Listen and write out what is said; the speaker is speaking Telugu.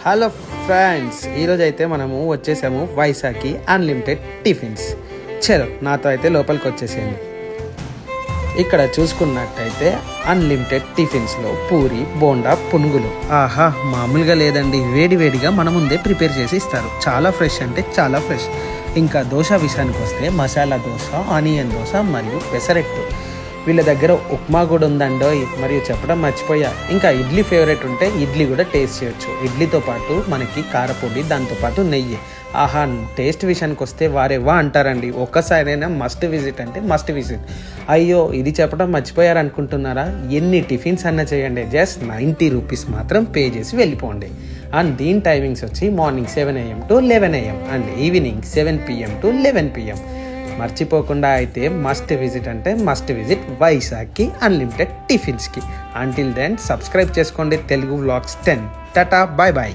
హలో ఫ్రెండ్స్, ఈరోజు అయితే మనము వచ్చేసాము వైశాఖి అన్లిమిటెడ్ టిఫిన్స్. చలో నాతో అయితే లోపలికి వచ్చేసేయండి. ఇక్కడ చూసుకున్నట్టయితే అన్లిమిటెడ్ టిఫిన్స్లో పూరి, బోండా, పునుగులు ఆహా మామూలుగా లేదండి. వేడివేడిగా మన ముందే ప్రిపేర్ చేసి ఇస్తారు. చాలా ఫ్రెష్ అంటే చాలా ఫ్రెష్. ఇంకా దోశ విషయానికి వస్తే మసాలా దోశ, ఆనియన్ దోశ మరియు పెసరెట్టు. వీళ్ళ దగ్గర ఉప్మా కూడా ఉందండోయ్. మరియు చెప్పడం మర్చిపోయా, ఇంకా ఇడ్లీ ఫేవరెట్ ఉంటే ఇడ్లీ కూడా టేస్ట్ చేయొచ్చు. ఇడ్లీతో పాటు మనకి కారపొడి, దాంతోపాటు నెయ్యి. ఆహా టేస్ట్ విషయానికి వస్తే వారేవా అంటారండి. ఒక్కసారైనా మస్ట్ విజిట్ అంటే మస్ట్ విజిట్. అయ్యో ఇది చెప్పడం మర్చిపోయారు అనుకుంటున్నారా? ఎన్ని టిఫిన్స్ అన్నా చేయండి, జస్ట్ 90 రూపీస్ మాత్రం పే చేసి వెళ్ళిపోండి. అండ్ దీని టైమింగ్స్ వచ్చి morning 7 AM to 11 AM and evening 7 PM to 11 PM. మర్చిపోకుండా అయితే మస్ట్ విజిట్ అంటే మస్ట్ విజిట్ వైశాఖి అన్లిమిటెడ్ టిఫిన్స్కి. అంటిల్ దెన్ సబ్స్క్రైబ్ చేసుకోండి Telugu vlogs 10. Tata, bye bye.